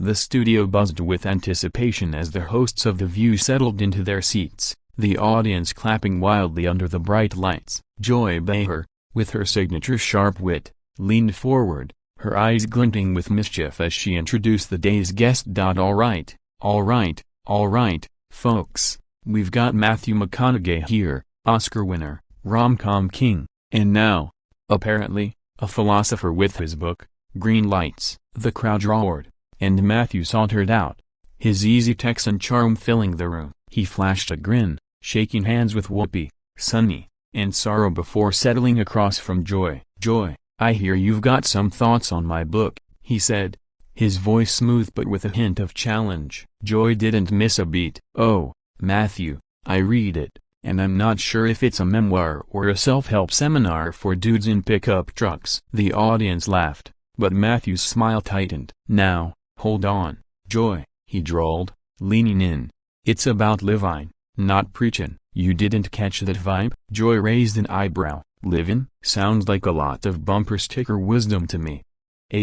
The studio buzzed with anticipation as the hosts of The View settled into their seats, the audience clapping wildly under the bright lights. Joy Behar, with her signature sharp wit, leaned forward, her eyes glinting with mischief as she introduced the day's guest. All right, folks, we've got Matthew McConaughey here, Oscar winner, rom-com king, and now, apparently, a philosopher with his book, Green Lights. The crowd roared, and Matthew sauntered out, his easy Texan charm filling the room. He flashed a grin, shaking hands with Whoopi, Sunny, and Sorrow before settling across from Joy. "Joy, I hear you've got some thoughts on my book," he said, his voice smooth but with a hint of challenge. Joy didn't miss a beat. "Oh, Matthew, I read it, and I'm not sure if it's a memoir or a self-help seminar for dudes in pickup trucks." The audience laughed, but Matthew's smile tightened. "Now, hold on, Joy," he drawled, leaning in. "It's about living, not preaching." "You didn't catch that vibe?" Joy raised an eyebrow. "Livin' sounds like a lot of bumper sticker wisdom to me."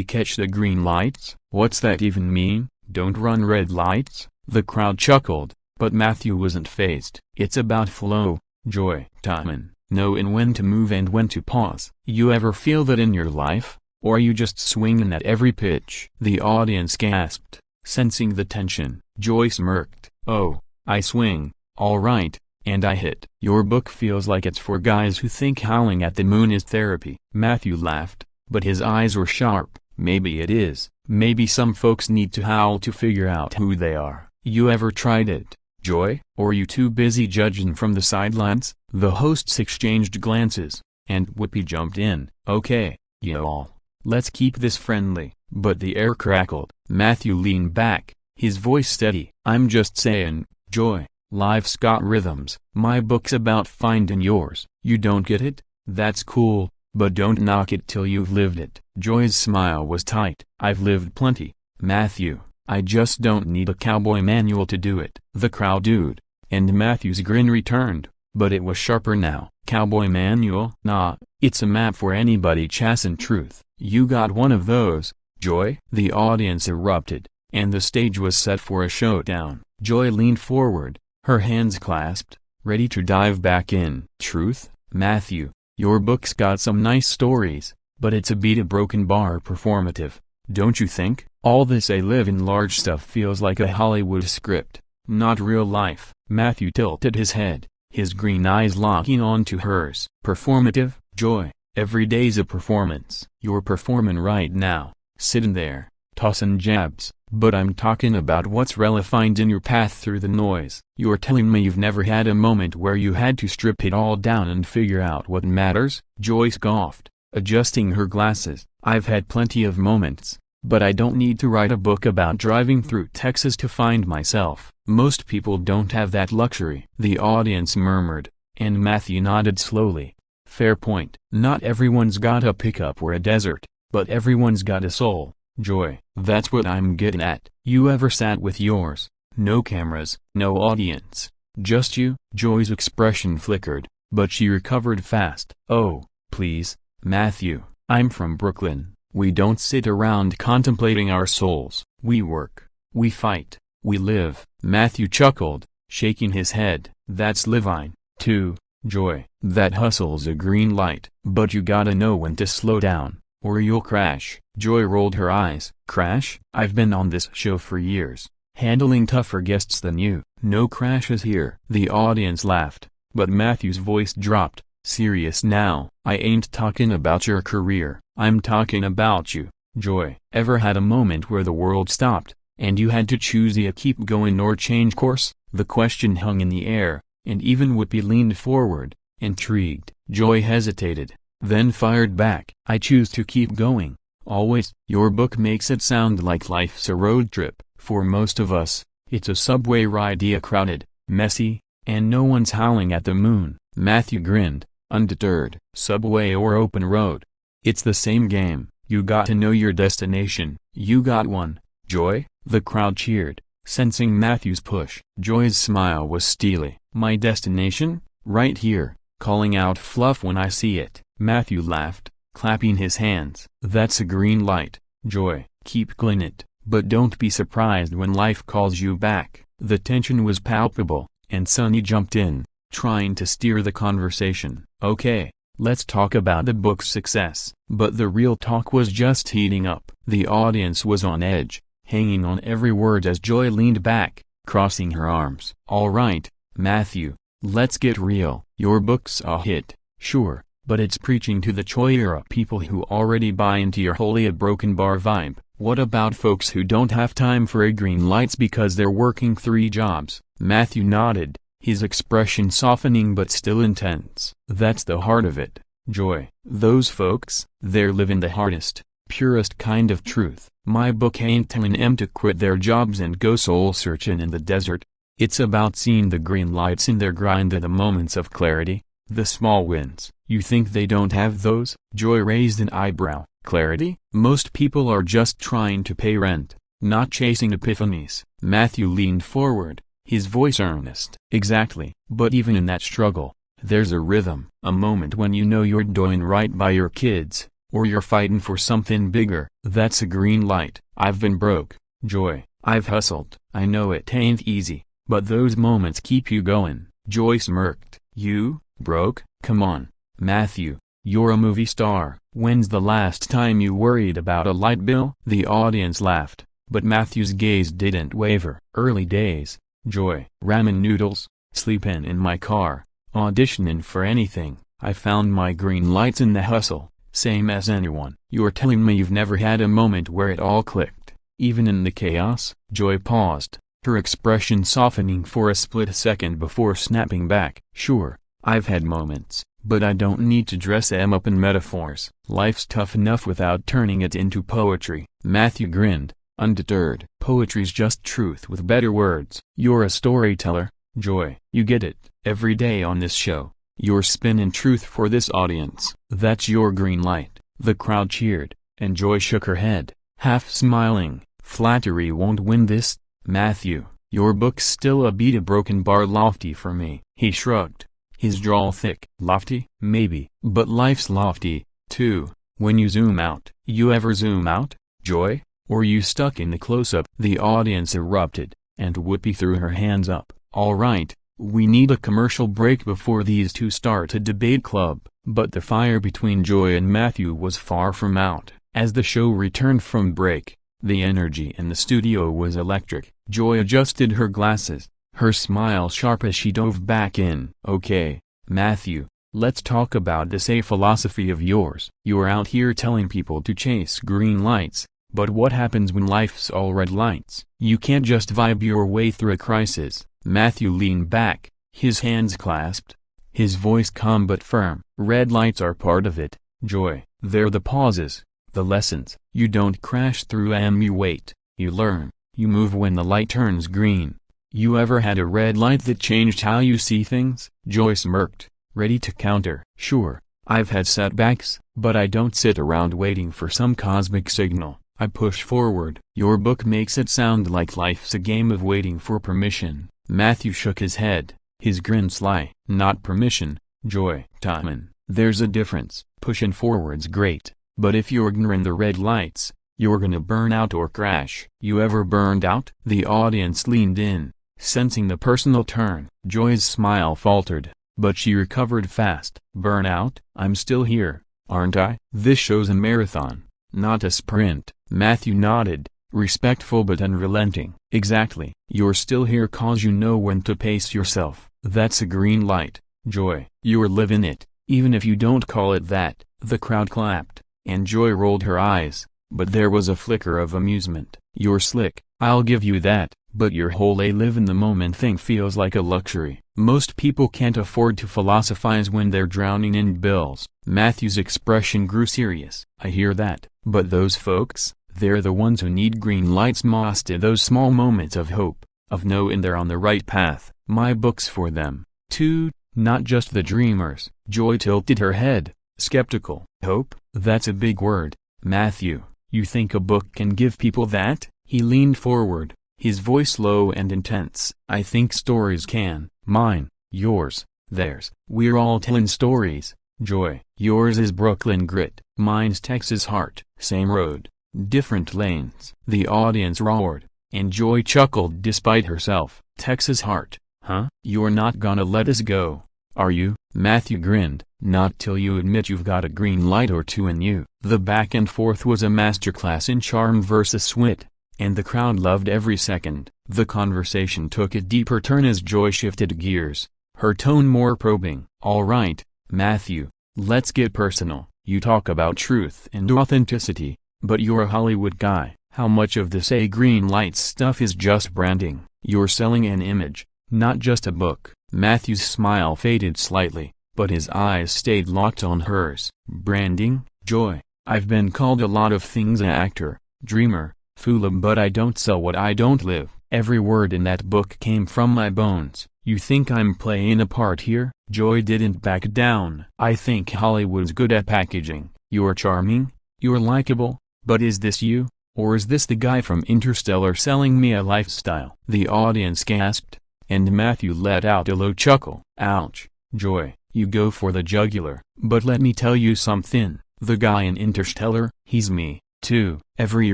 Catch the green lights? What's that even mean? Don't run red lights?" The crowd chuckled, but Matthew wasn't fazed. "It's about flow, Joy. Timing, knowing when to move and when to pause. You ever feel that in your life? Or are you just swinging at every pitch?" The audience gasped, sensing the tension. Joy smirked. "Oh, I swing, all right, and I hit." "Your book feels like it's for guys who think howling at the moon is therapy." Matthew laughed, but his eyes were sharp. "Maybe it is. Maybe some folks need to howl to figure out who they are. You ever tried it, Joy? Or you too busy judging from the sidelines?" The hosts exchanged glances, and Whoopi jumped in. "Okay, y'all, let's keep this friendly." But the air crackled. Matthew leaned back, his voice steady. "I'm just saying, Joy, life's got rhythms. My book's about finding yours. You don't get it? That's cool, but don't knock it till you've lived it." Joy's smile was tight. "I've lived plenty, Matthew. I just don't need a cowboy manual to do it." The crowd oohed, and Matthew's grin returned, but it was sharper now. "Cowboy manual? Nah, it's a map for anybody chasing truth. You got one of those, Joy?" The audience erupted, and the stage was set for a showdown. Joy leaned forward, her hands clasped, ready to dive back in. "Truth, Matthew, your book's got some nice stories, but it's a beat a broken bar performative, don't you think? All this I live in large stuff feels like a Hollywood script, not real life." Matthew tilted his head, his green eyes locking onto hers. "Performative, Joy, every day's a performance. You're performing right now, sitting there, tossing jabs, but I'm talking about what's refined in your path through the noise. You're telling me you've never had a moment where you had to strip it all down and figure out what matters?" Joy scoffed, adjusting her glasses. "I've had plenty of moments, but I don't need to write a book about driving through Texas to find myself. Most people don't have that luxury." The audience murmured, and Matthew nodded slowly. "Fair point. Not everyone's got a pickup or a desert, but everyone's got a soul, Joy. That's what I'm getting at. You ever sat with yours? No cameras, no audience, just you?" Joy's expression flickered, but she recovered fast. "Oh, please, Matthew, I'm from Brooklyn. We don't sit around contemplating our souls. We work, we fight, we live." Matthew chuckled, shaking his head. "That's living, too, Joy. That hustle's a green light. But you gotta know when to slow down, or you'll crash." Joy rolled her eyes. "Crash? I've been on this show for years, handling tougher guests than you. No crashes here." The audience laughed, but Matthew's voice dropped. "Serious now. I ain't talking about your career. I'm talking about you, Joy. Ever had a moment where the world stopped, and you had to choose to keep going or change course?" The question hung in the air, and even Whoopi leaned forward, intrigued. Joy hesitated, then fired back. "I choose to keep going, always." "Your book makes it sound like life's a road trip. For most of us, it's a subway ride, crowded, messy, and no one's howling at the moon." Matthew grinned, undeterred. "Subway or open road, it's the same game. You got to know your destination. You got one, Joy?" The crowd cheered, sensing Matthew's push. Joy's smile was steely. "My destination? Right here, calling out fluff when I see it." Matthew laughed, clapping his hands. "That's a green light, Joy. Keep glowing it, But don't be surprised when life calls you back. The tension was palpable, and Sunny jumped in, trying to steer the conversation. Okay, let's talk about the book's success. But the real talk was just heating up. The audience was on edge, hanging on every word as Joy leaned back, crossing her arms. All right, Matthew, let's get real. Your book's a hit, sure, but it's preaching to the Joy-era people who already buy into your wholly a broken bar vibe. What about folks who don't have time for a green lights because they're working 3 jobs? Matthew nodded, his expression softening but still intense. That's the heart of it, Joy. Those folks, they're living the hardest, purest kind of truth. My book ain't telling them to quit their jobs and go soul searching in the desert. It's about seeing the green lights in their grind, the moments of clarity, the small wins. You think they don't have those? Joy raised an eyebrow. Clarity? Most people are just trying to pay rent, not chasing epiphanies. Matthew leaned forward, his voice earnest. Exactly. But even in that struggle, there's a rhythm. A moment when you know you're doing right by your kids, or you're fighting for something bigger. That's a green light. I've been broke, Joy. I've hustled. I know it ain't easy, but those moments keep you going. Joy smirked. You, broke? Come on, Matthew. You're a movie star. When's the last time you worried about a light bill? The audience laughed, but Matthew's gaze didn't waver. Early days, Joy. Ramen noodles, sleeping in my car, auditioning for anything. I found my green lights in the hustle, same as anyone. You're telling me you've never had a moment where it all clicked, even in the chaos? Joy paused, her expression softening for a split second before snapping back. Sure, I've had moments, but I don't need to dress them up in metaphors. Life's tough enough without turning it into poetry. Matthew grinned, undeterred. Poetry's just truth with better words. You're a storyteller, Joy. You get it. Every day on this show, you're spinning truth for this audience. That's your green light. The crowd cheered, and Joy shook her head, half smiling. Flattery won't win this, Matthew. Your book's still a beat a broken bar lofty for me. He shrugged, his drawl thick. Lofty? Maybe. But life's lofty, too, when you zoom out. You ever zoom out, Joy? Or you stuck in the close-up? The audience erupted, and Whoopi threw her hands up. All right, we need a commercial break before these two start a debate club. But the fire between Joy and Matthew was far from out. As the show returned from break, the energy in the studio was electric. Joy adjusted her glasses, her smile sharp as she dove back in. Okay, Matthew, let's talk about this philosophy of yours. You're out here telling people to chase green lights, but what happens when life's all red lights? You can't just vibe your way through a crisis. Matthew leaned back, his hands clasped, his voice calm but firm. Red lights are part of it, Joy. They're the pauses, the lessons. You don't crash through them, you wait, you learn, you move when the light turns green. You ever had a red light that changed how you see things? Joy smirked, ready to counter. Sure, I've had setbacks, but I don't sit around waiting for some cosmic signal. I push forward. Your book makes it sound like life's a game of waiting for permission. Matthew shook his head, his grin sly. Not permission, Joy. Timing. There's a difference. Pushing forward's great, but if you're ignoring the red lights, you're gonna burn out or crash. You ever burned out? The audience leaned in, sensing the personal turn. Joy's smile faltered, but she recovered fast. Burn out? I'm still here, aren't I? This show's a marathon, not a sprint. Matthew nodded, respectful but unrelenting. Exactly. You're still here cause you know when to pace yourself. That's a green light, Joy. You're living it, even if you don't call it that. The crowd clapped, and Joy rolled her eyes, but there was a flicker of amusement. You're slick, I'll give you that, but your whole live in the moment thing feels like a luxury. Most people can't afford to philosophize when they're drowning in bills. Matthew's expression grew serious. I hear that, but those folks, they're the ones who need green lights most, those small moments of hope, of knowing they're on the right path. My book's for them, too, not just the dreamers. Joy tilted her head, skeptical. Hope? That's a big word, Matthew. You think a book can give people that? He leaned forward, his voice low and intense. I think stories can. Mine, yours, theirs. We're all telling stories, Joy. Yours is Brooklyn grit, mine's Texas heart. Same road, different lanes. The audience roared, and Joy chuckled despite herself. Texas heart, huh? You're not gonna let us go, are you? Matthew grinned. Not till you admit you've got a green light or two in you. The back and forth was a masterclass in charm versus wit, and the crowd loved every second. The conversation took a deeper turn as Joy shifted gears, her tone more probing. All right, Matthew, let's get personal. You talk about truth and authenticity, but you're a Hollywood guy. How much of this green light stuff is just branding? You're selling an image, not just a book. Matthew's smile faded slightly, but his eyes stayed locked on hers. Branding, Joy? I've been called a lot of things: an actor, dreamer, fool, but I don't sell what I don't live. Every word in that book came from my bones. You think I'm playing a part here? Joy didn't back down. I think Hollywood's good at packaging. You're charming, you're likable, but is this you? Or is this the guy from Interstellar selling me a lifestyle? The audience gasped, and Matthew let out a low chuckle. Ouch, Joy, you go for the jugular. But let me tell you something, the guy in Interstellar, he's me, too. Every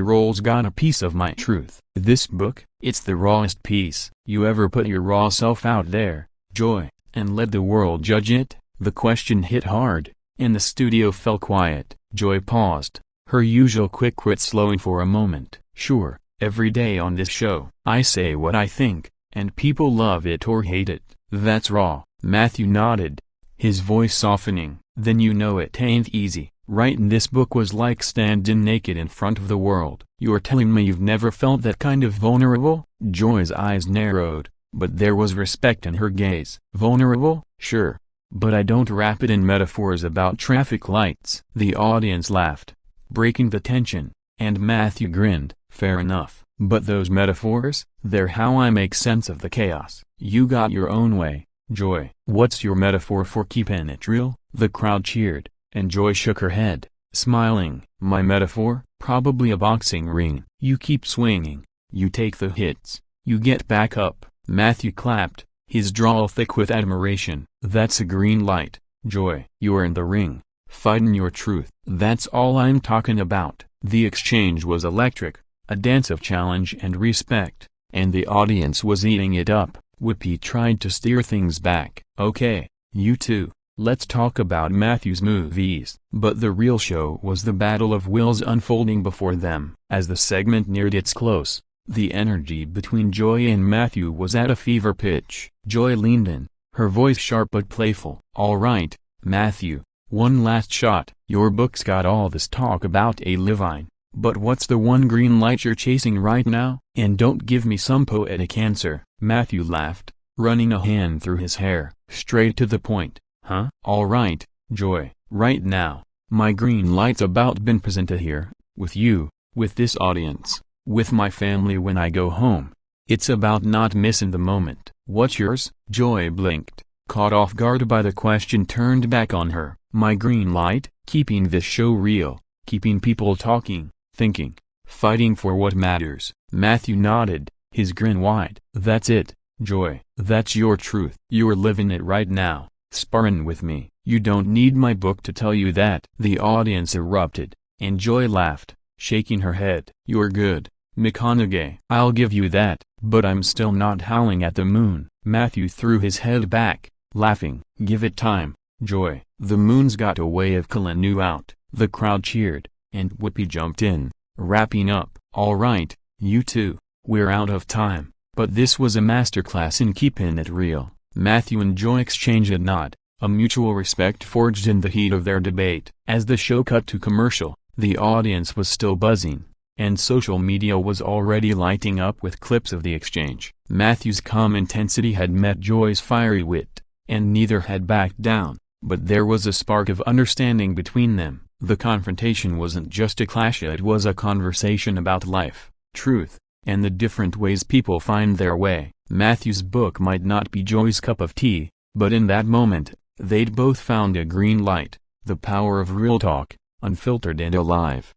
role's got a piece of my truth. This book, it's the rawest piece. You ever put your raw self out there, Joy, and let the world judge it? The question hit hard, and the studio fell quiet. Joy paused, her usual quick wit slowing for a moment. Sure, every day on this show, I say what I think, and people love it or hate it. That's raw. Matthew nodded, his voice softening. Then you know it ain't easy. Writing this book was like standing naked in front of the world. You're telling me you've never felt that kind of vulnerable? Joy's eyes narrowed, but there was respect in her gaze. Vulnerable? Sure. But I don't wrap it in metaphors about traffic lights. The audience laughed, breaking the tension, and Matthew grinned. Fair enough. But those metaphors, they're how I make sense of the chaos. You got your own way, Joy. What's your metaphor for keeping it real? The crowd cheered, and Joy shook her head, smiling. My metaphor? Probably a boxing ring. You keep swinging, you take the hits, you get back up. Matthew clapped, his drawl thick with admiration. That's a green light, Joy. You're in the ring, fighting your truth. That's all I'm talking about. The exchange was electric, a dance of challenge and respect, and the audience was eating it up. Whoopi tried to steer things back. Okay, you two, let's talk about Matthew's movies. But the real show was the battle of wills unfolding before them. As the segment neared its close, the energy between Joy and Matthew was at a fever pitch. Joy leaned in, her voice sharp but playful. All right, Matthew, one last shot. Your book's got all this talk about a Levine, but what's the one green light you're chasing right now? And don't give me some poetic answer. Matthew laughed, running a hand through his hair. Straight to the point, huh? All right, Joy, right now, my green light's about been presented here, with you, with this audience, with my family when I go home. It's about not missing the moment. What's yours? Joy blinked, caught off guard by the question turned back on her. My green light? Keeping this show real, keeping people talking, thinking, fighting for what matters. Matthew nodded, his grin wide. That's it, Joy. That's your truth. You're living it right now, sparring with me. You don't need my book to tell you that. The audience erupted, and Joy laughed, shaking her head. You're good, McConaughey. I'll give you that, but I'm still not howling at the moon. Matthew threw his head back, laughing. Give it time, Joy. The moon's got a way of calling you out. The crowd cheered, and Whoopi jumped in, wrapping up. All right, you two, we're out of time, but this was a masterclass in keeping it real. Matthew and Joy exchanged a nod, a mutual respect forged in the heat of their debate. As the show cut to commercial, the audience was still buzzing, and social media was already lighting up with clips of the exchange. Matthew's calm intensity had met Joy's fiery wit, and neither had backed down, but there was a spark of understanding between them. The confrontation wasn't just a clash, it was a conversation about life, truth, and the different ways people find their way. Matthew's book might not be Joy's cup of tea, but in that moment, they'd both found a green light, the power of real talk, unfiltered and alive.